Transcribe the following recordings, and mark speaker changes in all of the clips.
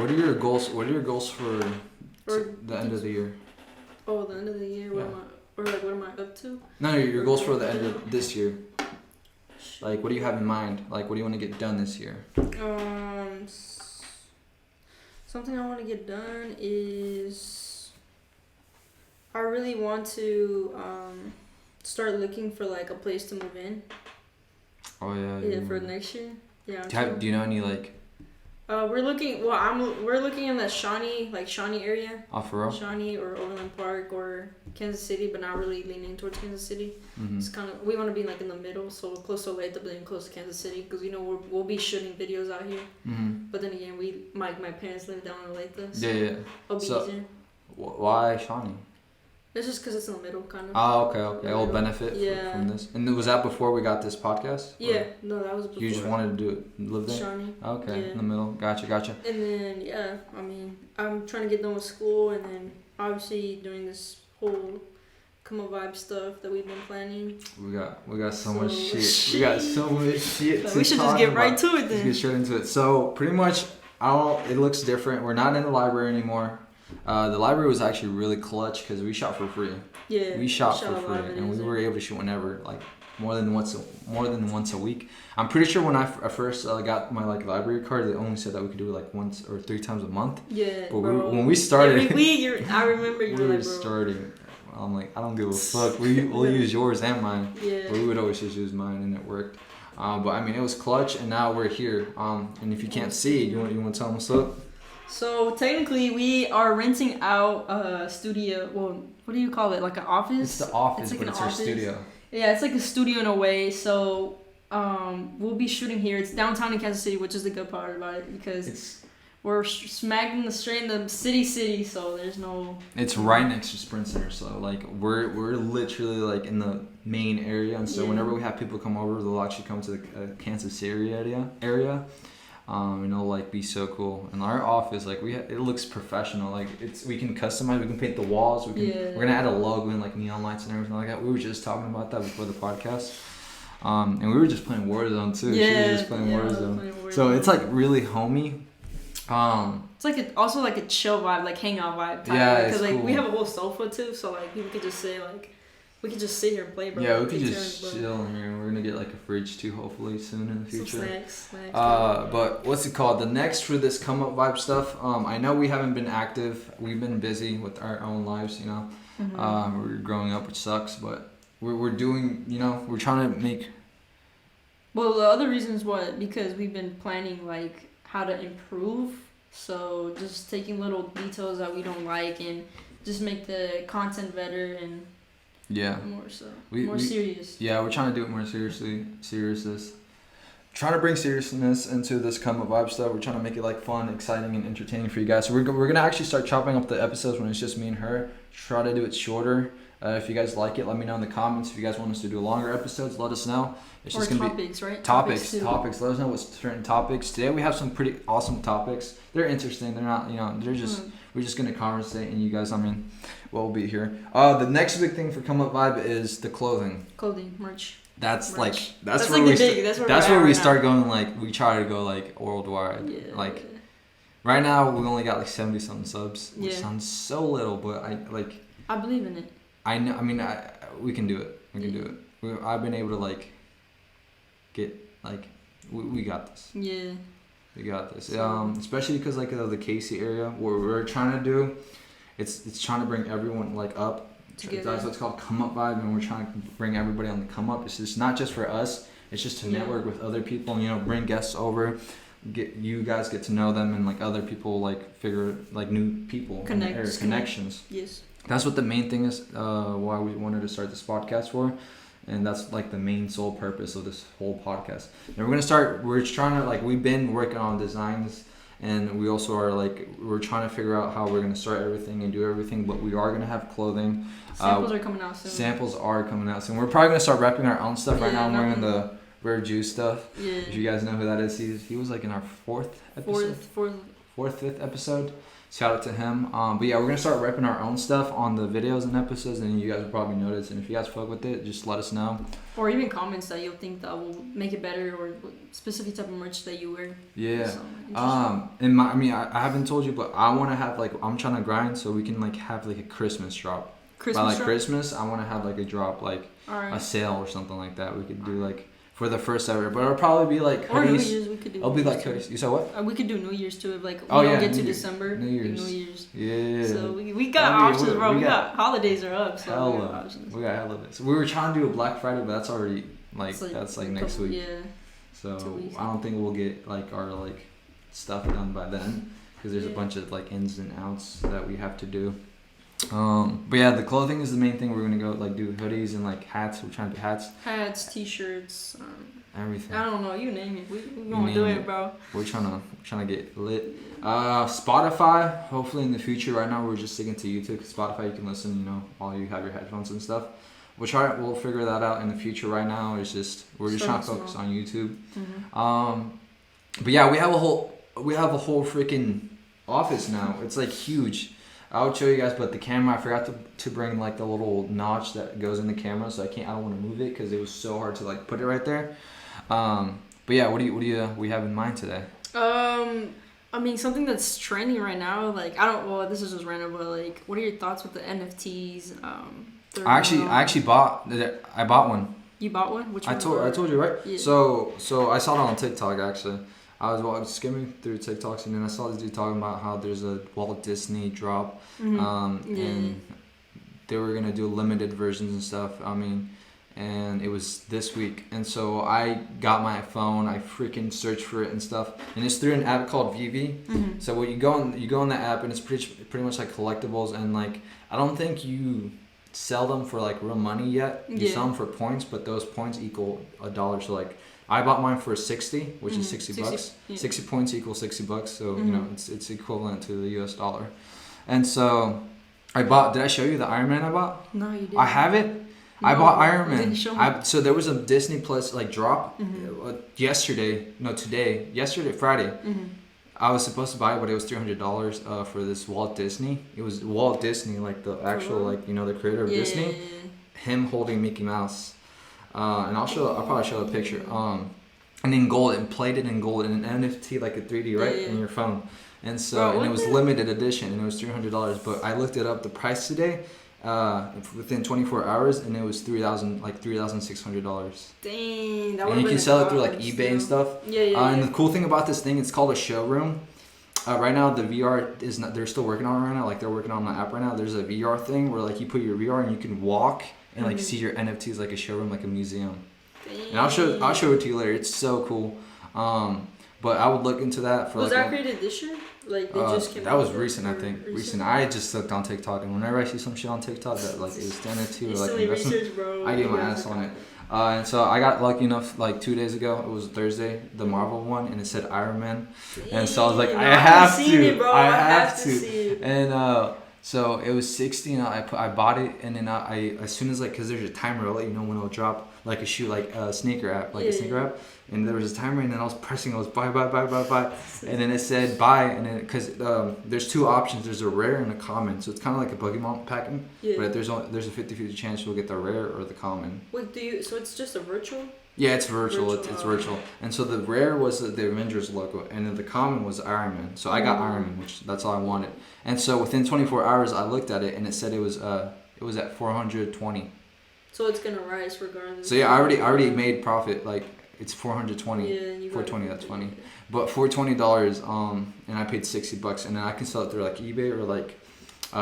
Speaker 1: What are your goals? What are your goals for the end of the year?
Speaker 2: Oh, the end of the year. What am I up to?
Speaker 1: No, your goals for the end of this year. Like, what do you have in mind? Like, what do you want to get done this year?
Speaker 2: Something I want to get done is I really want to start looking for like a place to move in.
Speaker 1: Oh yeah.
Speaker 2: Yeah, for next year. Yeah.
Speaker 1: Do you know any like?
Speaker 2: We're looking. Well, we're looking in the Shawnee area.
Speaker 1: Oh, for real?
Speaker 2: Shawnee or Overland Park or Kansas City, but not really leaning towards Kansas City.
Speaker 1: Mm-hmm.
Speaker 2: It's kind of we want to be like in the middle, so close to Olathe, but then close to Kansas City, because we'll be shooting videos out here.
Speaker 1: Mm-hmm.
Speaker 2: But then again, my parents live down in Olathe. So
Speaker 1: Yeah.
Speaker 2: It'll be easier.
Speaker 1: Why Shawnee?
Speaker 2: It's just because it's in the middle, kind of.
Speaker 1: Oh, okay. It'll benefit from this. And was that before we got this podcast?
Speaker 2: Yeah, no, that was before.
Speaker 1: You just wanted to live there?
Speaker 2: Shawnee.
Speaker 1: Okay,
Speaker 2: yeah.
Speaker 1: In the middle. Gotcha.
Speaker 2: And then, yeah, I mean, I'm trying to get done with school, and then obviously doing this whole Come Up Vibe stuff that we've been planning.
Speaker 1: We got so much shit. We got so much shit.
Speaker 2: We should just get right to it then.
Speaker 1: Let's get straight into it. So pretty much, it looks different. We're not in the library anymore. The library was actually really clutch because we shot for free.
Speaker 2: Yeah.
Speaker 1: We shot for free, and we were able to shoot whenever, like more than once a week. I'm pretty sure when I first got my like library card, they only said that we could do it like once or 3 times a month.
Speaker 2: Yeah.
Speaker 1: But when we started,
Speaker 2: every week, I remember you were like, bro.
Speaker 1: starting. I'm like, I don't give a fuck. We'll use yours and mine.
Speaker 2: Yeah.
Speaker 1: But we would always just use mine, and it worked. But I mean, it was clutch, and now we're here. And if you can't see, you want to tell them what's up?
Speaker 2: So technically, we are renting out a studio. Well, what do you call it? Like an office?
Speaker 1: It's the office,
Speaker 2: like
Speaker 1: but it's our studio.
Speaker 2: Yeah, it's like a studio in a way. So we'll be shooting here. It's downtown in Kansas City, which is the good part about it because we're straight in the city. So there's no.
Speaker 1: It's right next to Sprint Center, so like we're literally like in the main area, and so whenever we have people come over, they'll actually come to the Kansas City area. And it'll like be so cool. And our office, like it looks professional. Like we can customize. We can paint the walls. We're gonna add a logo and like neon lights and everything like that. We were just talking about that before the podcast. And we were just playing Warzone too.
Speaker 2: Yeah,
Speaker 1: she was just playing Warzone. So it's like really homey.
Speaker 2: It's like also like a chill vibe, like hangout vibe.
Speaker 1: Yeah,
Speaker 2: because like
Speaker 1: cool.
Speaker 2: we have a whole sofa too, so like people could just say like. We could just sit here and play, bro.
Speaker 1: Yeah, we could just chill in here. We're gonna get like a fridge too, hopefully soon in the future.
Speaker 2: Some snacks.
Speaker 1: But what's it called? The next for this Come Up Vibe stuff. I know we haven't been active. We've been busy with our own lives, you know. Mm-hmm. We're growing up, which sucks, but we're doing, you know, we're trying to make.
Speaker 2: Well, the other reason is because we've been planning like how to improve. So just taking little details that we don't like and just make the content better and.
Speaker 1: Yeah.
Speaker 2: More serious.
Speaker 1: Yeah, we're trying to do it more seriousness. Trying to bring seriousness into this Come Up Vibe stuff. We're trying to make it like fun, exciting, and entertaining for you guys. So we're gonna actually start chopping up the episodes when it's just me and her. Try to do it shorter. If you guys like it, let me know in the comments. If you guys want us to do longer episodes, let us know. It's just gonna
Speaker 2: topics, right?
Speaker 1: Topics. Let us know what certain topics. Today we have some pretty awesome topics. They're interesting. They're not, you know, they're just we're just gonna conversate, and you guys, I mean, we'll be here. The next big thing for Come Up Vibe is the clothing.
Speaker 2: Merch.
Speaker 1: That's where we start going, like we try to go like worldwide.
Speaker 2: Yeah.
Speaker 1: Like right now we only got like 70 something subs, which sounds so little, but
Speaker 2: I believe in it.
Speaker 1: I know. I mean, we can do it. We can do it. I've been able to like get like we got this.
Speaker 2: Yeah.
Speaker 1: We got this. Especially because like the Casey area, what we're trying to do, it's trying to bring everyone like up.
Speaker 2: Together.
Speaker 1: That's what's called Come Up Vibe, and we're trying to bring everybody on the come up. It's just not just for us. It's just to network with other people and, you know, bring guests over. You guys get to know them, and like other people like figure like new people connections.
Speaker 2: Yes.
Speaker 1: That's what the main thing is. Why we wanted to start this podcast for. And that's like the main sole purpose of this whole podcast. And we're trying to like, we've been working on designs, and we also are like, we're trying to figure out how we're going to start everything and do everything, but we are going to have clothing.
Speaker 2: Samples are coming out soon.
Speaker 1: Samples are coming out soon. We're probably going to start repping our own stuff. Right now I'm wearing the Rare Juice stuff.
Speaker 2: Yeah.
Speaker 1: If you guys know who that is, he was like in our fourth episode. 5th episode. Shout out to him. But yeah, we're gonna start repping our own stuff on the videos and episodes, and you guys will probably notice. And if you guys fuck with it, just let us know.
Speaker 2: Or even comments that you'll think that will make it better, or specific type of merch that you wear.
Speaker 1: Yeah.
Speaker 2: So,
Speaker 1: I haven't told you, but I want to have like, I'm trying to grind so we can like have like a Christmas drop. By like Christmas, I want to have like a drop, like a sale or something like that. We could do like for the first ever, but it'll probably be like hoodies.
Speaker 2: Or New Year's, we could do.
Speaker 1: It'll be like hoodies. You said what?
Speaker 2: We could do New Year's too. If like we
Speaker 1: Oh,
Speaker 2: don't
Speaker 1: yeah,
Speaker 2: get to
Speaker 1: New
Speaker 2: December.
Speaker 1: New Year's.
Speaker 2: New Year's.
Speaker 1: Yeah.
Speaker 2: So we got options, bro. We got holidays are up. So we got options.
Speaker 1: We got hella of it. So we were trying to do a Black Friday, but that's already that's like next week.
Speaker 2: Yeah.
Speaker 1: So I don't think we'll get like our like stuff done by then because there's a bunch of like ins and outs that we have to do. But yeah, the clothing is the main thing. We're gonna go like do hoodies and like hats. We're trying to do hats.
Speaker 2: Hats, t-shirts,
Speaker 1: everything.
Speaker 2: I don't know. You name it. We gonna do it, bro.
Speaker 1: We're trying to get lit. Spotify. Hopefully in the future. Right now we're just sticking to YouTube. Spotify you can listen. You know, while you have your headphones and stuff. We'll figure that out in the future. Right now we're just trying to focus on YouTube.
Speaker 2: Mm-hmm.
Speaker 1: But yeah, we have a whole freaking office now. It's like huge. I'll show you guys, but the camera, I forgot to bring like the little notch that goes in the camera, so I don't want to move it because it was so hard to like put it right there. But yeah, what do you have in mind today?
Speaker 2: I mean, something that's trending right now, like this is just random, but like, what are your thoughts with the NFTs?
Speaker 1: I actually bought one.
Speaker 2: You bought one? Which one?
Speaker 1: I told you, right?
Speaker 2: Yeah.
Speaker 1: So I saw it on TikTok actually. I was skimming through TikToks and then I saw this dude talking about how there's a Walt Disney drop, and they were gonna do limited versions and stuff. I mean, and it was this week, and so I got my phone. I freaking searched for it and stuff, and it's through an app called VV.
Speaker 2: Mm-hmm.
Speaker 1: So when you go on that app, and it's pretty much like collectibles, and like I don't think you sell them for like real money yet. You sell them for points, but those points equal $1. So like I bought mine for 60, which is 60 bucks. Yeah. 60 points equals $60, so you know it's equivalent to the US dollar. And so I bought. Did I show you the Iron Man I bought?
Speaker 2: No, you didn't.
Speaker 1: I have it. No, I bought Iron Man.
Speaker 2: Didn't show me.
Speaker 1: So there was a Disney Plus like drop yesterday, Friday.
Speaker 2: Mm-hmm.
Speaker 1: I was supposed to buy it, but it was $300 for this Walt Disney. It was Walt Disney, like the actual, like the creator of Disney. Him holding Mickey Mouse, and I'll probably show a picture. And in gold, and plated in gold, and an NFT like a 3D, right, in your phone. And so, and it was limited edition, and it was $300. But I looked it up, the price today, within 24 hours, and it was $3,600.
Speaker 2: Dang, that
Speaker 1: and you can sell it through like eBay and stuff. And the cool thing about this thing, it's called a showroom. Right now the VR is not. They're still working on it right now. Like they're working on the app right now. There's a VR thing where like you put your VR and you can walk and like see your NFTs like a showroom, like a museum. Dang. And I'll show it to you later. It's so cool. But I would look into that for.
Speaker 2: Was that created this year? Like they just came.
Speaker 1: That was recent, I think. Recent. I just looked on TikTok, and whenever I see some shit on TikTok that like is NFT or like investment, I get my ass on it. And so I got lucky enough like 2 days ago. It was Thursday, the Marvel one, and it said Iron Man. And so I was like, I have to. And so it was 60, and I bought it, and then I as soon as like, cause there's a timer, I'll let you know when it'll drop, like a shoe, like a sneaker app, a sneaker app. And there was a timer, and then I was pressing, I was buy, and then it said buy, and then because there's two options, there's a rare and a common, so it's kind of like a Pokemon packing, but there's a 50-50 chance you'll get the rare or the common.
Speaker 2: Wait, so it's just a virtual?
Speaker 1: Yeah, it's virtual. It's virtual. And so the rare was the Avengers logo, and then the common was Iron Man. So I got Iron Man, which that's all I wanted. And so within 24 hours, I looked at it, and it said it was at 420.
Speaker 2: So it's gonna rise regardless.
Speaker 1: So yeah, I already made profit. Like it's 420. Yeah, 420. That's funny. But $420, and I paid $60, and then I can sell it through like eBay or like.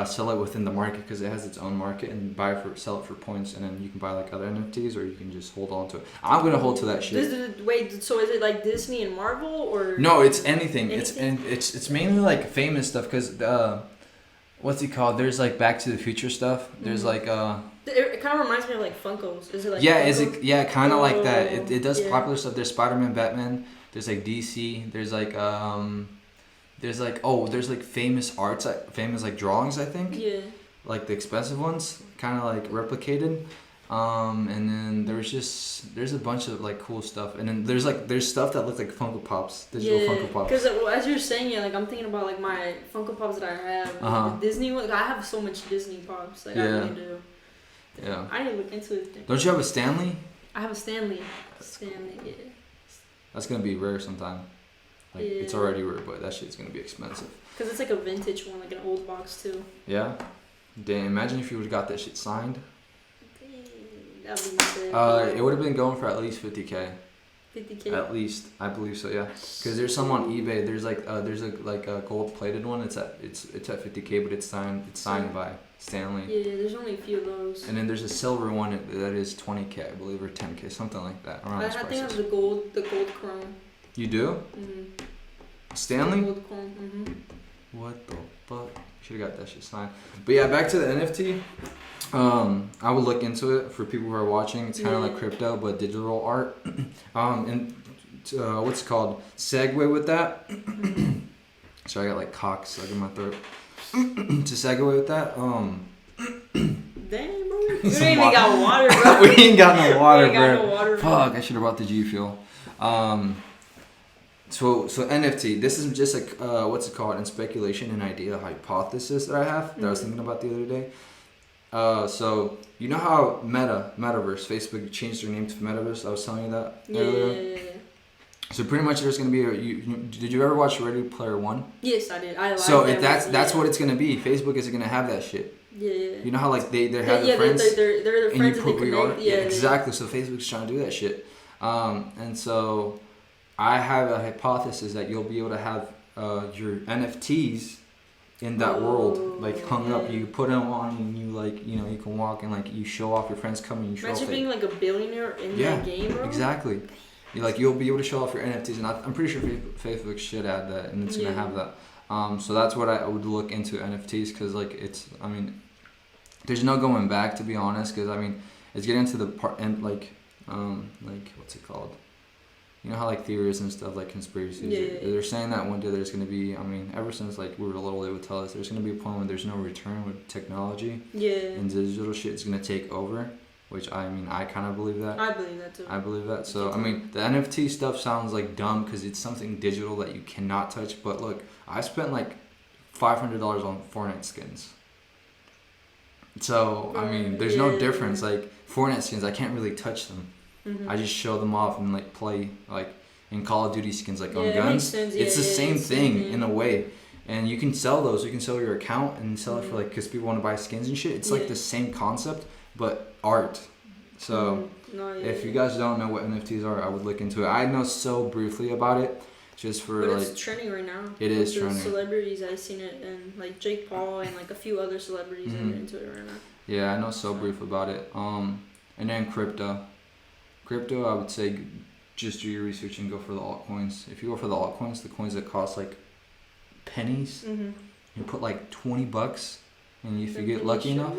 Speaker 1: Sell it within the market because it has its own market, and sell it for points, and then you can buy like other NFTs, or you can just hold on to it. I'm gonna hold to that shit.
Speaker 2: Wait, so is it like Disney and Marvel, or
Speaker 1: no? It's anything. It's mainly like famous stuff because what's it called? There's like Back to the Future stuff. There's like
Speaker 2: It kind of reminds me of like Funkos. Is it like?
Speaker 1: Yeah, Funkos? Kind of like that. It does popular stuff. There's Spider-Man, Batman. There's like DC. There's like there's like famous arts, famous like drawings, I think. Yeah. Like the expensive ones, kind of like replicated. And then there's a bunch of like cool stuff, and then there's stuff that looks like Funko Pops, digital Funko Pops.
Speaker 2: Because as you're saying it, like I'm thinking about like my Funko Pops that I have, like, the Disney one. Like, I have so much Disney Pops, like I really do.
Speaker 1: Yeah.
Speaker 2: I need to look into it.
Speaker 1: Don't you have a Stanley?
Speaker 2: I have a Stanley. Stanley, yeah.
Speaker 1: That's gonna be rare sometime. Like it's already rare, but that shit's gonna be expensive.
Speaker 2: Cause it's like a vintage one, like an old box too.
Speaker 1: Yeah. Damn. Imagine if you would've got that shit signed.
Speaker 2: That would be sick.
Speaker 1: It would have been going for at least $50K.
Speaker 2: 50K.
Speaker 1: At least, I believe so. Yeah. Because there's some on eBay. There's a gold plated one. It's at 50K, but it's signed by Stanley.
Speaker 2: Yeah, there's only a few of those.
Speaker 1: And then there's a silver one that is 20K, I believe, or 10K, something like that. Around
Speaker 2: I think I have the gold chrome.
Speaker 1: You do?
Speaker 2: Mm-hmm.
Speaker 1: Stanley?
Speaker 2: The gold chrome. Mm-hmm.
Speaker 1: What the fuck? Should have got that shit signed. But yeah, back to the NFT. I would look into it for people who are watching. It's kind of like crypto, but digital art. What's it called? Segue with that. So I got like cock stuck in my throat. To segue with that.
Speaker 2: Damn, bro. You ain't even got water, bro.
Speaker 1: We ain't got no water,
Speaker 2: bro.
Speaker 1: Fuck, I should have brought the G Fuel. So NFT. This is just like what's it called? In speculation, an idea, a hypothesis that I have that I was thinking about the other day. So you know how Metaverse, Facebook changed their name to Metaverse? I was telling you that earlier. Yeah. So pretty much there's gonna be did you ever watch Ready Player One?
Speaker 2: Yes, I did.
Speaker 1: So if that's what it's gonna be. Facebook is gonna have that shit.
Speaker 2: Yeah.
Speaker 1: You know how like they have their friends.
Speaker 2: They're the
Speaker 1: and
Speaker 2: friends
Speaker 1: you put
Speaker 2: that they connect.
Speaker 1: yeah, exactly. So Facebook's trying to do that shit. And so I have a hypothesis that you'll be able to have your NFTs in that world, like hung up. You put them on and you like, you can walk and like you show off your friends coming. You show
Speaker 2: Imagine
Speaker 1: off
Speaker 2: being like a billionaire in that game, bro.
Speaker 1: Exactly. You'll be able to show off your NFTs, and I'm pretty sure Facebook should add that, and it's gonna have that. So that's what I would look into NFTs, because like there's no going back, to be honest, because it's getting to the part and like what's it called? You know how like theories and stuff, like conspiracies, they're saying that one day there's going to be, ever since like we were little, they would tell us there's going to be a point where there's no return with technology. Yeah. And digital shit is going to take over, which I kind of believe that.
Speaker 2: I believe that too.
Speaker 1: I believe that. So, the NFT stuff sounds like dumb because it's something digital that you cannot touch. But look, I spent like $500 on Fortnite skins. So, there's no difference. Like, Fortnite skins, I can't really touch them. Mm-hmm. I just show them off and like play like in Call of Duty skins, like on guns. It's the same thing in a way, and you can sell those. You can sell your account and sell it for like, because people want to buy skins and shit. It's like the same concept but art. So if you guys don't know what NFTs are, I would look into it. I know so briefly about it, just for
Speaker 2: but
Speaker 1: like.
Speaker 2: It's trending right now.
Speaker 1: It is trending.
Speaker 2: Celebrities, I've seen it, and like Jake Paul and like a few other celebrities are into it right now.
Speaker 1: Yeah, I know so brief about it. And then crypto, I would say just do your research and go for the altcoins. If you go for the altcoins, the coins that cost like pennies, you put like $20, and if you get lucky enough,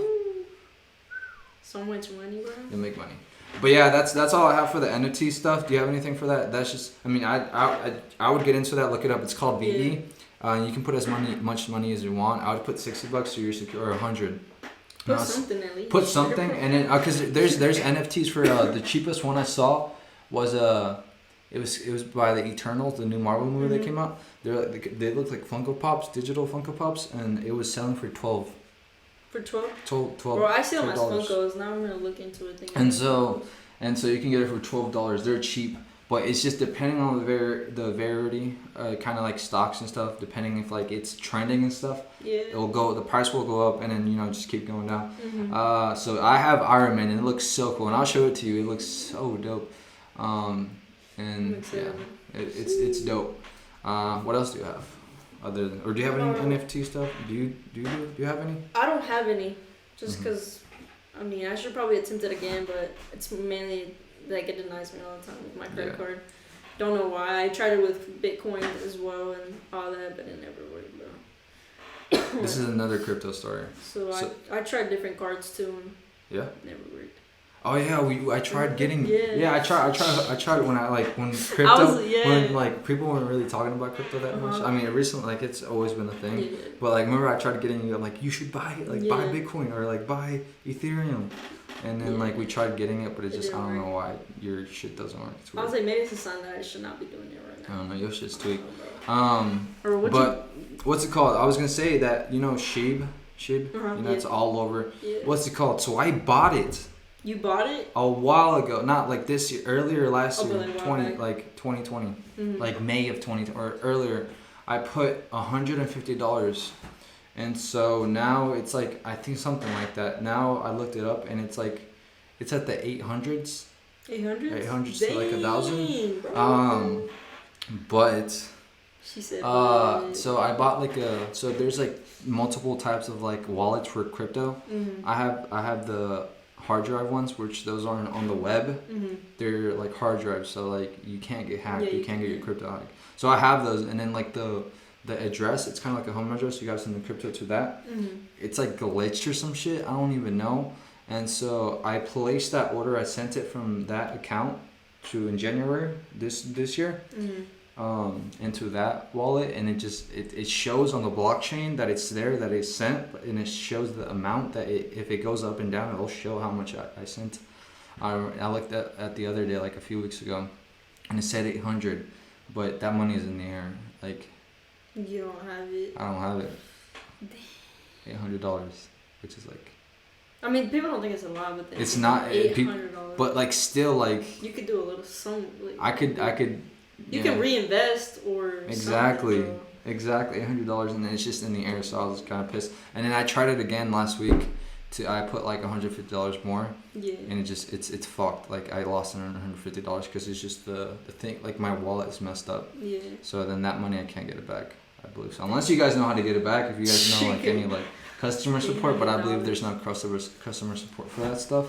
Speaker 2: so much money, bro.
Speaker 1: You'll make money. But yeah, that's all I have for the NFT stuff. Do you have anything for that? That's just, I would get into that. Look it up. It's called VE. You can put as much money as you want. I would put $60 so you're secure, or $100.
Speaker 2: Put something at least.
Speaker 1: Put something, and then because there's NFTs for the cheapest one I saw was it was by the Eternals, the new Marvel movie that came out. They look like Funko Pops, digital Funko Pops, and it was selling for $12.
Speaker 2: For 12?
Speaker 1: 12.
Speaker 2: Bro, I see them as Funkos. Now I'm gonna look into it.
Speaker 1: And so you can get it for $12. They're cheap. But it's just depending on the variety, kind of like stocks and stuff. Depending if like it's trending and stuff, the price will go up and then just keep going down. Mm-hmm. So I have Iron Man and it looks so cool, and I'll show it to you. It looks so dope. It's dope. What else do you have? Or do you have any NFT stuff? Do you have any?
Speaker 2: I don't have any, just because. I should probably attempt it again, but it's mainly. Like, it denies me all the time with my credit card. Don't know why. I tried it with Bitcoin as well and all that, but it never worked, bro.
Speaker 1: This is another crypto story.
Speaker 2: So I tried different cards too, and
Speaker 1: it
Speaker 2: never worked.
Speaker 1: Oh yeah, I tried getting.
Speaker 2: Yeah.
Speaker 1: Yeah, I tried when when crypto
Speaker 2: yeah.
Speaker 1: when like people weren't really talking about crypto that much.
Speaker 2: Uh-huh.
Speaker 1: I mean, recently like it's always been a thing.
Speaker 2: Yeah.
Speaker 1: But like remember I tried getting you like you should buy it, like buy
Speaker 2: Yeah.
Speaker 1: Bitcoin or like buy Ethereum. And then
Speaker 2: Yeah.
Speaker 1: like we tried getting it, but it
Speaker 2: It
Speaker 1: just I
Speaker 2: didn't
Speaker 1: don't know
Speaker 2: work.
Speaker 1: why your shit doesn't work. It's
Speaker 2: I
Speaker 1: weird.
Speaker 2: was like, maybe it's a sign that I should not be doing it right
Speaker 1: I
Speaker 2: now.
Speaker 1: don't know, your shit's tweaked.
Speaker 2: Or what
Speaker 1: But what's it called? I was gonna say that Sheeb,
Speaker 2: Uh-huh,
Speaker 1: you know, it's all over.
Speaker 2: Yeah.
Speaker 1: What's it called? So I bought it
Speaker 2: You bought it?
Speaker 1: a while ago, not like this year, earlier last
Speaker 2: Oh,
Speaker 1: year,
Speaker 2: really? Wow.
Speaker 1: 2020,
Speaker 2: Mhm.
Speaker 1: like May of 20 or earlier. I put $150, and so now it's like I think something like that. Now I looked it up, and it's like it's at the 800s.
Speaker 2: 800?
Speaker 1: 800s to like 1,000.
Speaker 2: Bro.
Speaker 1: But
Speaker 2: She said.
Speaker 1: so I bought so there's like multiple types of like wallets for crypto.
Speaker 2: Mhm.
Speaker 1: I have the hard drive ones, which those aren't on the web.
Speaker 2: Mhm.
Speaker 1: They're like hard drives, so like you can't get hacked.
Speaker 2: Yeah,
Speaker 1: you
Speaker 2: you
Speaker 1: can't get your
Speaker 2: can't.
Speaker 1: crypto hacked. So I have those, and then like the address, it's kind of like a home address. You gotta send the crypto to that.
Speaker 2: Mhm.
Speaker 1: It's like glitched or some shit. I don't even know. And so I placed that order. I sent it from that account in January this year.
Speaker 2: Mhm.
Speaker 1: Into that wallet, and it shows on the blockchain that it's there, that it's sent, and it shows the amount that if it goes up and down, it'll show how much I sent. I looked at the other day, like a few weeks ago, and it said 800, but that money is in the air. Like
Speaker 2: You don't have it.
Speaker 1: I don't have it. $800, which is like.
Speaker 2: I mean, people don't think it's a lot, but
Speaker 1: It's not.
Speaker 2: $800.
Speaker 1: But like still like.
Speaker 2: You could do a little some. Like,
Speaker 1: I could.
Speaker 2: You
Speaker 1: yeah.
Speaker 2: can reinvest or.
Speaker 1: Exactly.
Speaker 2: something, bro.
Speaker 1: Exactly, $800, and then it's just in the air, so I was kind of pissed. And then I tried it again last week. I put like $150 more,
Speaker 2: Yeah.
Speaker 1: and it's fucked. Like I lost $150 because it's just the thing. Like my wallet is messed up.
Speaker 2: Yeah.
Speaker 1: So then that money I can't get it back. I believe so. Unless you guys know how to get it back. If you guys know like any like customer support, but I believe there's no customer support for that stuff.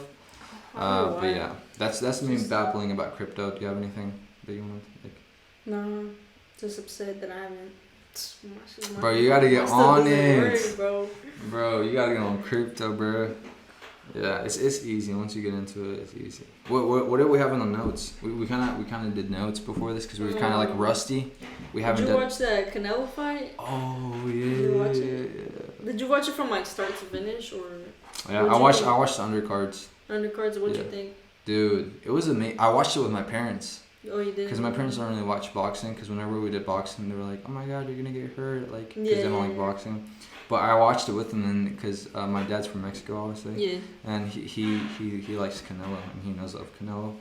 Speaker 1: But yeah, that's me babbling about crypto. Do you have anything that you want to like?
Speaker 2: No, just upset that I haven't.
Speaker 1: Bro, you gotta get on it.
Speaker 2: Bro.
Speaker 1: Bro, you gotta get on crypto, bro. Yeah, it's easy. Once you get into it, it's easy. What did we have in the notes? We kind of did notes before this because we were kind of like rusty. We haven't.
Speaker 2: Did you watch that Canelo fight?
Speaker 1: Oh yeah.
Speaker 2: Did you watch it? Did you watch it from like start to finish or?
Speaker 1: Yeah, I watched the undercards.
Speaker 2: Undercards. What'd
Speaker 1: Yeah.
Speaker 2: you think?
Speaker 1: Dude, it was amazing. I watched it with my parents.
Speaker 2: Oh, you did.
Speaker 1: Because my parents don't really watch boxing. Because whenever we did boxing, they were like, "Oh my god, you're gonna get hurt!" Like, because they don't like boxing. But I watched it with them, and because my dad's from Mexico, obviously.
Speaker 2: Yeah.
Speaker 1: And he likes Canelo, and he knows of Canelo.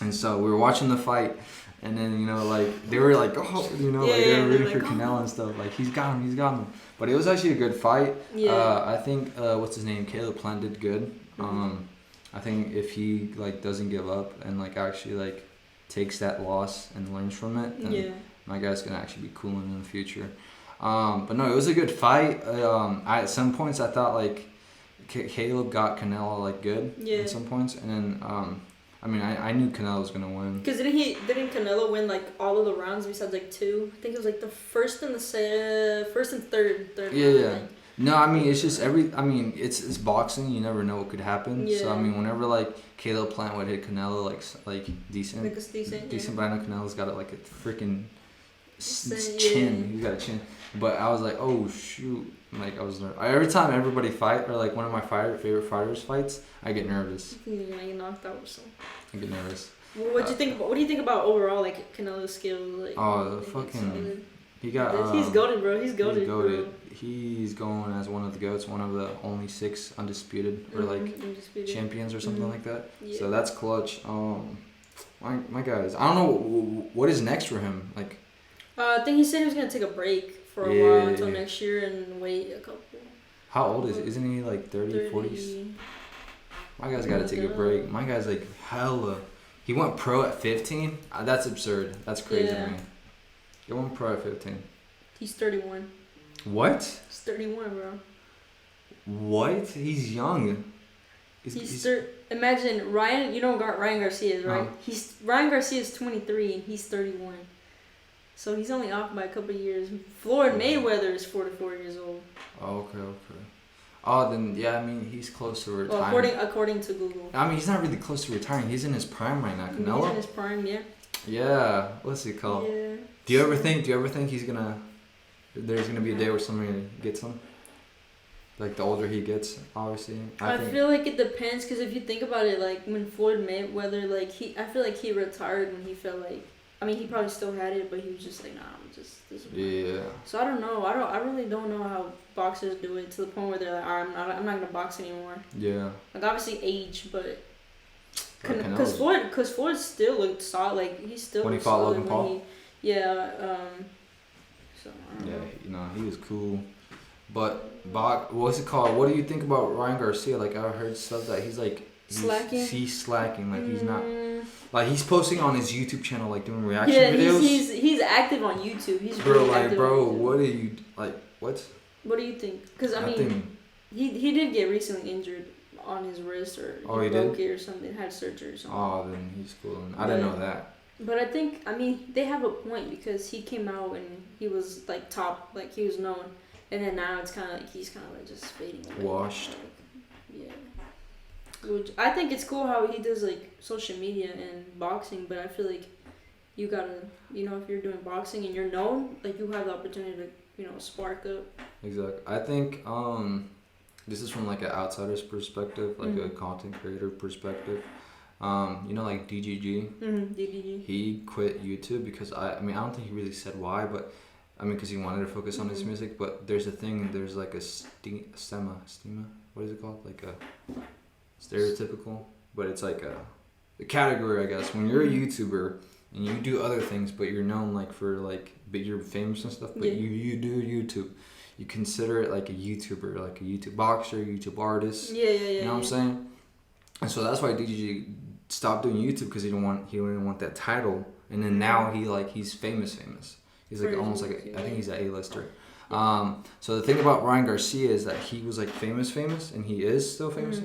Speaker 1: And so we were watching the fight, and then like they were like, oh, like they were rooting for Canelo and stuff. Like he's got him. But it was actually a good fight.
Speaker 2: Yeah.
Speaker 1: I think what's his name, Caleb Plant did good.
Speaker 2: Mm-hmm.
Speaker 1: I think if he like doesn't give up and like actually like takes that loss and learns from it, then my guy's gonna actually be cooling in the future. But no, it was a good fight. At some points I thought like Caleb got Canelo like good at some points, and then I mean I knew Canelo was gonna win.
Speaker 2: Because didn't Canelo win like all of the rounds besides like two? I think it was like the first and third.
Speaker 1: Yeah.
Speaker 2: Round,
Speaker 1: No, I mean it's just it's boxing. You never know what could happen.
Speaker 2: Yeah.
Speaker 1: So I mean whenever like Caleb Plant would hit Canelo like decent.
Speaker 2: Like it's decent.
Speaker 1: Decent, but I know Canelo's got like a freaking
Speaker 2: Insane,
Speaker 1: chin.
Speaker 2: yeah.
Speaker 1: He's got a chin. But I was like, oh shoot! Like I was every time everybody fight or like one of my favorite fighters fights, I get nervous.
Speaker 2: You're gonna get knocked out or something.
Speaker 1: I get nervous.
Speaker 2: Well, what do you think? What do you think about overall like Canelo's skills? Like,
Speaker 1: Oh, fucking. He got.
Speaker 2: He's goated, bro. He's goated.
Speaker 1: He's goated.
Speaker 2: Bro.
Speaker 1: He's going as one of the goats, one of the only 6 undisputed or like
Speaker 2: Undisputed.
Speaker 1: champions or something like that.
Speaker 2: Yeah.
Speaker 1: So that's clutch. My guys, I don't know what is next for him. Like.
Speaker 2: I think he said he was gonna take a break for a while until next year and wait a couple.
Speaker 1: How old is he? Isn't he like 30, 40s? My guy's got to take a break. My guy's like hella. He went pro at 15. That's absurd. That's crazy to me. He went pro at 15.
Speaker 2: He's 31.
Speaker 1: What?
Speaker 2: He's 31, bro.
Speaker 1: What? He's young.
Speaker 2: Imagine Ryan. You know who Ryan Garcia is, right?
Speaker 1: Uh-huh.
Speaker 2: Ryan Garcia is 23 and he's 31. So he's only off by a couple of years. Floyd Mayweather is 44 years old.
Speaker 1: Oh, okay. Oh, then yeah. I mean, he's close to
Speaker 2: Well,
Speaker 1: retiring.
Speaker 2: according to Google.
Speaker 1: I mean, he's not really close to retiring. He's in his prime right now.
Speaker 2: He's in
Speaker 1: Canelo.
Speaker 2: his prime, yeah.
Speaker 1: Yeah. What's it called?
Speaker 2: Yeah.
Speaker 1: Do you ever think he's gonna? There's gonna be a day where somebody gets him. Like the older he gets, obviously.
Speaker 2: I
Speaker 1: think,
Speaker 2: feel like it depends, because if you think about it, like when Floyd Mayweather, like I feel like he retired when he felt like, I mean, he probably still had it, but he was just like, nah, I'm just this.
Speaker 1: Yeah.
Speaker 2: So I don't know. I really don't know how boxers do it to the point where they're like, I'm not gonna box anymore.
Speaker 1: Yeah.
Speaker 2: Like obviously age, but
Speaker 1: Like
Speaker 2: because Floyd still looked solid. Like he still
Speaker 1: when he
Speaker 2: looked
Speaker 1: fought
Speaker 2: solid
Speaker 1: Logan Paul.
Speaker 2: Yeah. So I don't
Speaker 1: Yeah,
Speaker 2: know.
Speaker 1: you know, he was cool. But what's it called? What do you think about Ryan Garcia? Like I heard stuff that he's
Speaker 2: Slacking.
Speaker 1: He's slacking. Like he's not. Like he's posting on his YouTube channel, like doing reaction
Speaker 2: Yeah,
Speaker 1: videos.
Speaker 2: he's active on YouTube. He's
Speaker 1: bro,
Speaker 2: really
Speaker 1: like
Speaker 2: active
Speaker 1: bro,
Speaker 2: on YouTube.
Speaker 1: what are you like? What?
Speaker 2: What do you think? Because I mean,
Speaker 1: think,
Speaker 2: he did get recently injured on his wrist, or
Speaker 1: he
Speaker 2: broke it or something, had surgery or something.
Speaker 1: Oh, then he's cool. I didn't know that.
Speaker 2: But I think, I mean, they have a point, because he came out and he was like top, like he was known, and then now it's kind of like he's kind of like just fading away.
Speaker 1: Washed.
Speaker 2: Like, yeah. Which I think it's cool how he does like social media and boxing, but I feel like you gotta, you know, if you're doing boxing and you're known, like you have the opportunity to, you know, spark up.
Speaker 1: Exactly. I think this is from like an outsider's perspective, like a content creator perspective. You know, like DGG.
Speaker 2: DDG.
Speaker 1: He quit YouTube because I mean I don't think he really said why, but I mean because he wanted to focus on his music. But there's a thing. There's like a stima. What is it called? Like a stereotypical, but it's like a category, I guess. When you're a YouTuber and you do other things, but you're known like for like, but you're famous and stuff, but you do YouTube, you consider it like a YouTuber, like a YouTube boxer, YouTube artist.
Speaker 2: Yeah.
Speaker 1: You know what I'm saying? And so that's why DGG stopped doing YouTube, because he didn't want that title. And then now he's famous. He's like almost like I think he's an A-lister. So the thing about Ryan Garcia is that he was like famous, and he is still famous.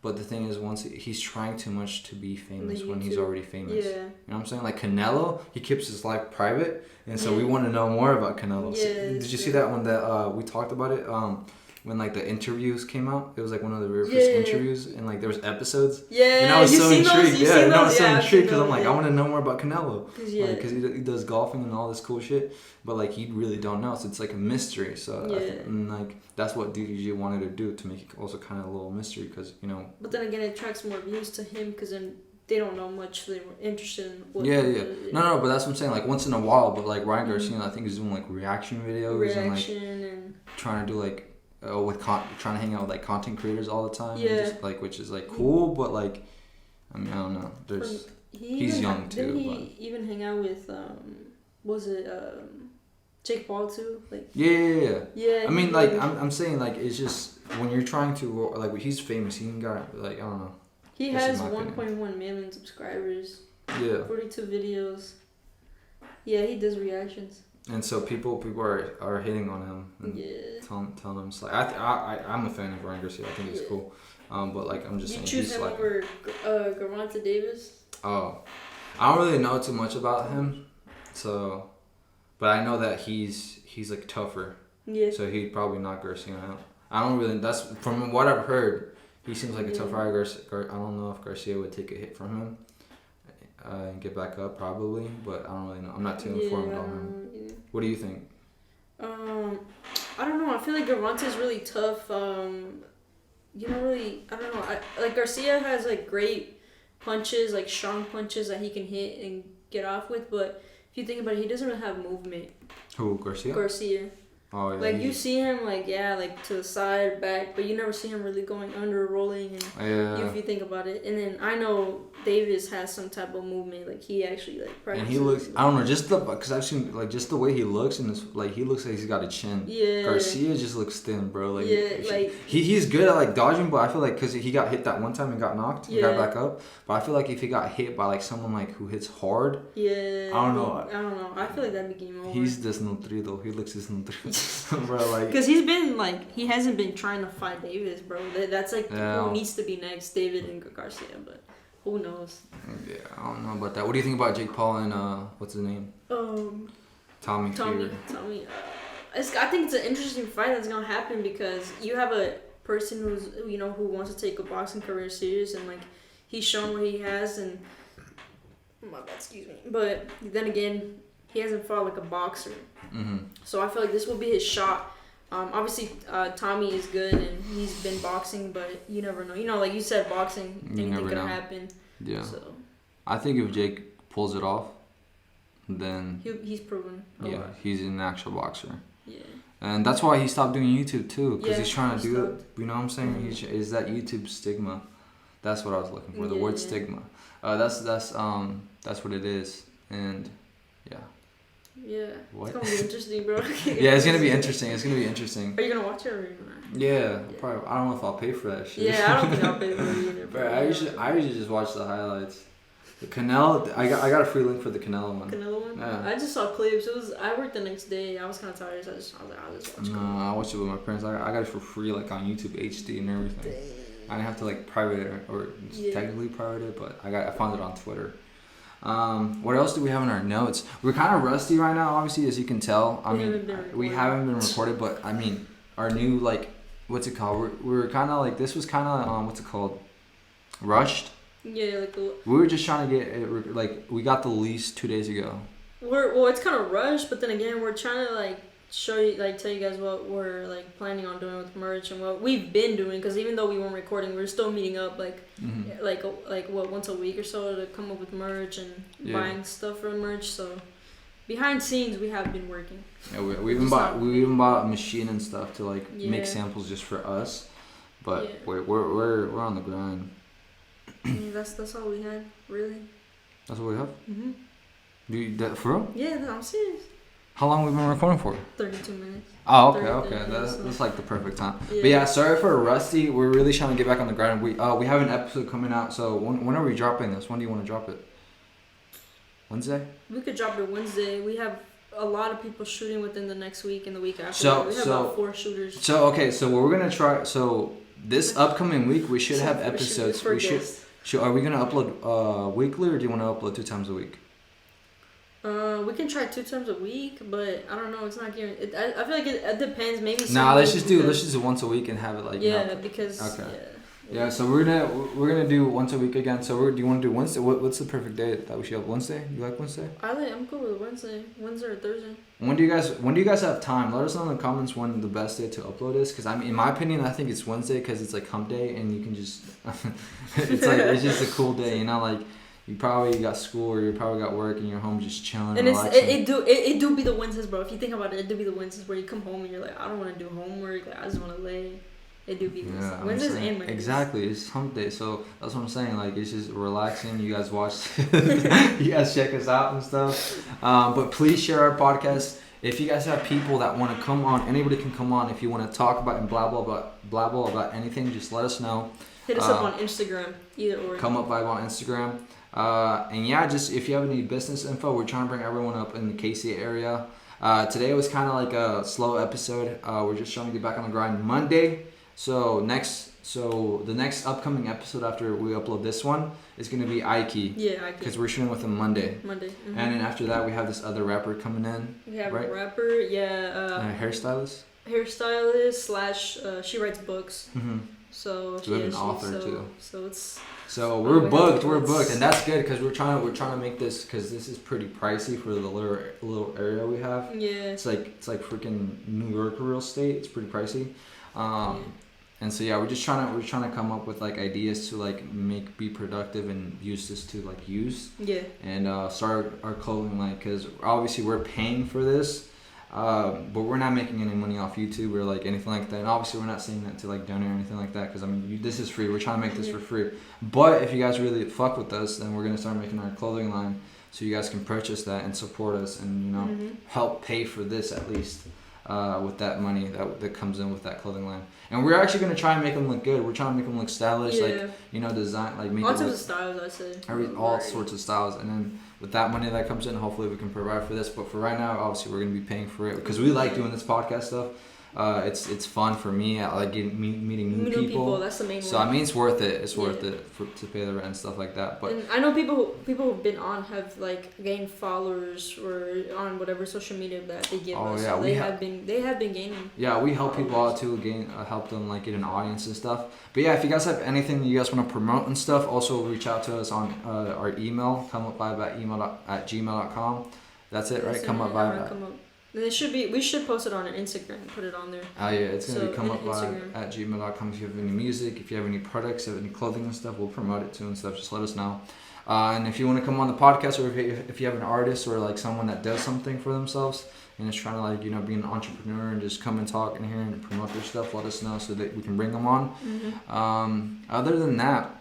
Speaker 1: But the thing is, once he's trying too much to be famous when he's already famous.
Speaker 2: Yeah.
Speaker 1: You know what I'm saying? Like Canelo, he keeps his life private, and so we want to know more about Canelo.
Speaker 2: Yeah,
Speaker 1: So, did you see that one that we talked about it? When like the interviews came out, it was like one of the very first interviews, and like there was episodes.
Speaker 2: Yeah,
Speaker 1: and I was so intrigued.
Speaker 2: And
Speaker 1: I was so intrigued because I'm like, I want to know more about Canelo.
Speaker 2: Because
Speaker 1: he does golfing and all this cool shit, but like you really don't know, so it's like a mystery. So and like that's what DDG wanted to do, to make it also kind of a little mystery, because you know.
Speaker 2: But then again, it attracts more views to him, because then they don't know much. They were interested in what.
Speaker 1: Yeah. No, but that's what I'm saying. Like once in a while, but like Ryan Garcia, I think is doing like reaction videos and trying to do like. Trying to hang out with like content creators all the time, just, like, which is like cool, but like, I mean, I don't know. He's young too.
Speaker 2: Didn't he even hang out with Jake Paul too? Like
Speaker 1: yeah. I mean, like I'm saying, like it's just when you're trying to like he's famous, he got like I don't know.
Speaker 2: He has 1.1 million subscribers.
Speaker 1: Yeah.
Speaker 2: 42 videos. Yeah, he does reactions.
Speaker 1: And so people are hitting on him. And telling him it's like I'm a fan of Ryan Garcia. I think he's cool. But like I'm just saying.
Speaker 2: You choose him over Gervonta Davis?
Speaker 1: Oh, I don't really know too much about him, so, but I know that he's like tougher. Yeah. So he'd probably knock Garcia out. I don't really. That's from what I've heard. He seems like a tougher guy. I don't know if Garcia would take a hit from him and get back up, probably. But I don't really know. I'm not too informed on him. Yeah. What do you think?
Speaker 2: I don't know. I feel like Gervonta's really tough. You don't really. I don't know. Like Garcia has like great punches, like strong punches that he can hit and get off with. But if you think about it, he doesn't really have movement.
Speaker 1: Who, Garcia?
Speaker 2: Garcia.
Speaker 1: Oh yeah.
Speaker 2: Like you see him like to the side, back, but you never see him really going under, rolling, and if you think about it. And then I know Davis has some type of movement, like he actually like practices.
Speaker 1: And he looks, I don't know, just because I've seen like just the way he looks, and like he looks like he's got a chin. Yeah. Garcia just looks thin, bro. Like he's good at like dodging, but I feel like because he got hit that one time and got knocked, he got back up. But I feel like if he got hit by like someone like who hits hard, I don't know. I feel like that'd be game over. He's desnutrido. He looks desnutrido, bro. Like
Speaker 2: because he hasn't been trying to fight Davis, bro. That's like who needs to be next, David and Garcia, but. Who knows?
Speaker 1: Yeah, I don't know about that. What do you think about Jake Paul and what's his name? Tommy.
Speaker 2: I think it's an interesting fight that's gonna happen because you have a person who's who wants to take a boxing career serious, and like he's shown what he has, and my bad, excuse me. But then again, he hasn't fought like a boxer, so I feel like this will be his shot. Obviously, Tommy is good and he's been boxing, but you never know. Like you said, boxing, anything can happen.
Speaker 1: Yeah.
Speaker 2: So
Speaker 1: I think if Jake pulls it off, then
Speaker 2: he's proven.
Speaker 1: Yeah, he's an actual boxer.
Speaker 2: Yeah.
Speaker 1: And that's why he stopped doing YouTube too, because he's trying to do
Speaker 2: stopped.
Speaker 1: it. You know what I'm saying? Is that YouTube stigma? That's what I was looking for. The word stigma. That's what it is. And yeah.
Speaker 2: Yeah.
Speaker 1: What?
Speaker 2: It's gonna be interesting, bro.
Speaker 1: Yeah, it's gonna be interesting. It's gonna be interesting.
Speaker 2: Are you gonna watch it or are you gonna?
Speaker 1: Yeah, probably. I don't know if I'll pay for that shit.
Speaker 2: Yeah, I don't think I'll pay for it either.
Speaker 1: Bro, I usually just watch the highlights. The Canelo, I got a free link for the Canelo one.
Speaker 2: Canelo one?
Speaker 1: Yeah.
Speaker 2: I just saw clips. I worked the next day. I was kind of tired, so I was like, I'll just watch it.
Speaker 1: No, I watched it with my parents. I got it for free, like on YouTube HD and everything.
Speaker 2: Dang.
Speaker 1: I didn't have to like private it or technically private it, but I found it on Twitter. What else do we have in our notes? We're kind of rusty right now, obviously, as you can tell. We haven't been recorded, but I mean, our new like, what's it called? We're kind of like, this was kind of what's it called? Rushed.
Speaker 2: Yeah, like
Speaker 1: we were just trying to get it, like we got the lease 2 days ago.
Speaker 2: It's kind of rushed, but then again, we're trying to like show you, like tell you guys what we're like planning on doing with merch and what we've been doing. Because even though we weren't recording, we were still meeting up like once a week or so to come up with merch and buying stuff for merch. So behind scenes, we have been working.
Speaker 1: Yeah, we even bought a machine and stuff to like make samples just for us. But we're on the grind.
Speaker 2: That's all we had, really.
Speaker 1: That's what we have? That for real?
Speaker 2: Yeah, no, I'm serious.
Speaker 1: How long have we been recording for?
Speaker 2: 32 minutes.
Speaker 1: Oh, okay. That's like the perfect time.
Speaker 2: Yeah.
Speaker 1: But yeah, sorry for rusty. We're really trying to get back on the grind. We have an episode coming out. So when are we dropping this? When do you want to drop it? Wednesday?
Speaker 2: We could drop it Wednesday. We have a lot of people shooting within the next week and the week after. We have about 4 shooters.
Speaker 1: So what we're gonna try. So this upcoming week we should have episodes. Are we gonna upload weekly or do you want to upload 2 times a week?
Speaker 2: We can try 2 times a week, but I don't know. It's not guaranteed. I feel like it depends. Maybe.
Speaker 1: Let's just do once a week and have it like.
Speaker 2: Because.
Speaker 1: Okay. Yeah, so we're gonna do once a week again. So do you want to do Wednesday? What's the perfect day that we should have? Wednesday? You like Wednesday?
Speaker 2: I'm cool with Wednesday or Thursday.
Speaker 1: When do you guys have time? Let us know in the comments when the best day to upload is. Because in my opinion, I think it's Wednesday because it's like hump day and you can just it's just a cool day. Like you probably got school or you probably got work and you're home just chilling.
Speaker 2: And it do be the Wednesdays, bro. If you think about it, it do be the Wednesdays where you come home and you're like, I don't want to do homework. Like I just want to lay. It do be Wednesdays and Mondays. Exactly,
Speaker 1: it's hump day, so that's what I'm saying. Like it's just relaxing. You guys watch, you guys check us out and stuff. But please share our podcast. If you guys have people that want to come on, anybody can come on. If you want to talk about and blah blah about anything, just let us know.
Speaker 2: Hit us up on Instagram, either or.
Speaker 1: Come up on Instagram. And yeah, just if you have any business info, we're trying to bring everyone up in the KC area. Today was kind of like a slow episode. We're just trying to get back on the grind. Monday. So the next upcoming episode after we upload this one is gonna be Ike.
Speaker 2: Yeah, Ike.
Speaker 1: Because we're shooting with him Monday.
Speaker 2: Mm-hmm.
Speaker 1: And then after that we have this other rapper coming in.
Speaker 2: We have a rapper,
Speaker 1: hairstylist.
Speaker 2: Hairstylist / she writes books.
Speaker 1: Mm-hmm.
Speaker 2: So
Speaker 1: we have an author too.
Speaker 2: So
Speaker 1: we're booked, and that's good because we're trying to make this because this is pretty pricey for the little area we have.
Speaker 2: Yeah.
Speaker 1: It's like freaking New York real estate. It's pretty pricey. And so yeah, we're trying to come up with like ideas to like be productive and use this to like use.
Speaker 2: Yeah. And
Speaker 1: start our clothing line because obviously we're paying for this, but we're not making any money off YouTube or like anything like that. And obviously we're not saying that to like donate or anything like that because this is free. We're trying to make this for free. But if you guys really fuck with us, then we're gonna start making our clothing line so you guys can purchase that and support us and help pay for this at least. With that money that comes in with that clothing line, and we're actually gonna try and make them look good. We're trying to make them look stylish, design, like make
Speaker 2: all sorts of styles. I say
Speaker 1: all sorts of styles, and then with that money that comes in, hopefully we can provide for this. But for right now, obviously we're gonna be paying for it because we like doing this podcast stuff. It's fun for me. I like meeting new people.
Speaker 2: That's the main
Speaker 1: So
Speaker 2: one.
Speaker 1: I mean, it's worth it. It's worth it to pay the rent and stuff like that. But
Speaker 2: and I know people who've been on have like gained followers or on whatever social media that they give us.
Speaker 1: yeah,
Speaker 2: So they have been gaining.
Speaker 1: Yeah, we help people out too, help them like get an audience and stuff. But yeah, if you guys have anything you guys want to promote and stuff, also reach out to us on our email, comeupvibe@gmail.com. That's it, right? Comeupvibe.
Speaker 2: It should be. We should post it on our Instagram. Put it on there.
Speaker 1: Oh yeah, it's gonna
Speaker 2: So,
Speaker 1: be comeupvibe@gmail.com. If you have any music, if you have any products, if you have any clothing and stuff, we'll promote it too and stuff. Just let us know. And if you want to come on the podcast, or if you have an artist or like someone that does something for themselves and is trying to like be an entrepreneur and just come and talk in here and promote their stuff, let us know so that we can bring them on. Other than that,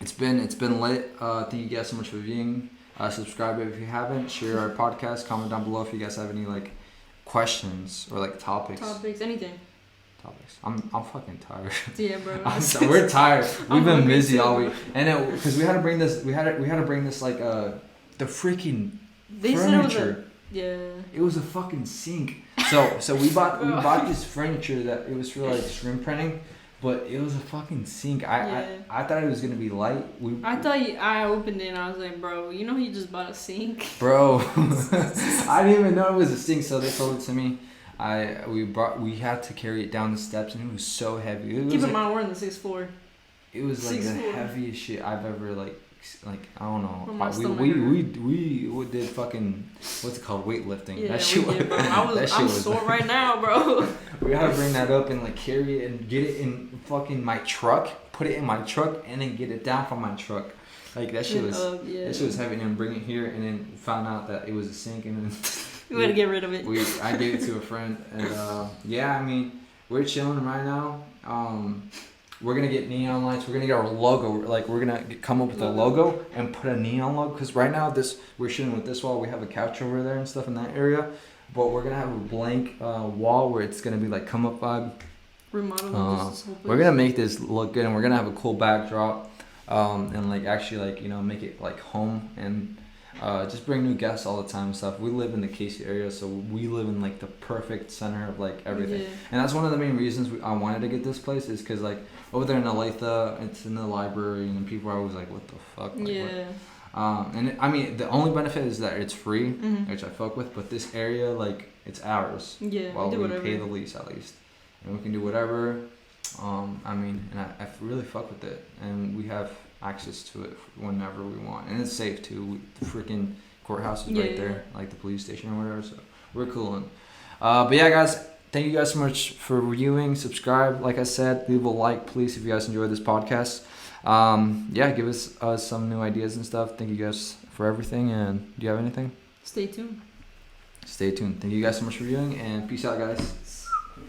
Speaker 1: it's been lit. Thank you guys so much for viewing. Subscribe if you haven't. Share our podcast. Comment down below if you guys have any like questions or like topics.
Speaker 2: Anything.
Speaker 1: Topics. I'm fucking tired.
Speaker 2: Yeah, bro.
Speaker 1: We're tired. We've been busy
Speaker 2: too,
Speaker 1: all week, and because we had to bring this. We had to bring this like the freaking
Speaker 2: They
Speaker 1: furniture.
Speaker 2: It
Speaker 1: was a fucking sink. So we bought this furniture that it was for like screen printing, but it was a fucking sink. I thought it was gonna be light.
Speaker 2: I opened it and I was like, bro, you know you just bought a sink.
Speaker 1: Bro, I didn't even know it was a sink. So they told it to me. We had to carry it down the steps and it was so heavy.
Speaker 2: Keep in mind we're on the 6th floor.
Speaker 1: It was like the heaviest shit I've ever like I don't know. We did fucking what's it called, weightlifting.
Speaker 2: Yeah,
Speaker 1: that shit
Speaker 2: did, bro. I'm sore right now, bro.
Speaker 1: We had to bring that up and like carry it and get it in fucking my truck, put it in my truck, and then get it down from my truck. Like that shit was that shit was heavy, and then bring it here, and then found out that it was a sink, and then
Speaker 2: we had to get rid of it.
Speaker 1: I gave it to a friend, and I mean we're chilling right now. We're gonna get neon lights. We're gonna get our logo. Like we're gonna come up with a logo and put a neon logo. Cause right now we're shooting with this wall. We have a couch over there and stuff in that area, but we're gonna have a blank wall where it's gonna be like Come Up Vibe.
Speaker 2: Remodel.
Speaker 1: We're gonna make this look good, and we're gonna have a cool backdrop, and like actually like make it like home and just bring new guests all the time and stuff. We live in the Casey area, so we live in like the perfect center of like everything, and that's one of the main reasons I wanted to get this place is because like over there in Olathe, it's in the library, and people are always like, "What the fuck?" Like, and I mean, the only benefit is that it's free, which I fuck with. But this area, like, it's ours.
Speaker 2: Yeah,
Speaker 1: while we pay the lease at least, and we can do whatever. I mean, and I really fuck with it, and we have access to it whenever we want, and it's safe too. The freaking courthouse is right there, like the police station or whatever. So we're cool. But yeah, guys. Thank you guys so much for viewing. Subscribe, like I said, leave a like, please, if you guys enjoyed this podcast. Give us some new ideas and stuff. Thank you guys for everything. And do you have anything?
Speaker 2: Stay tuned.
Speaker 1: Thank you guys so much for viewing, and peace out, guys.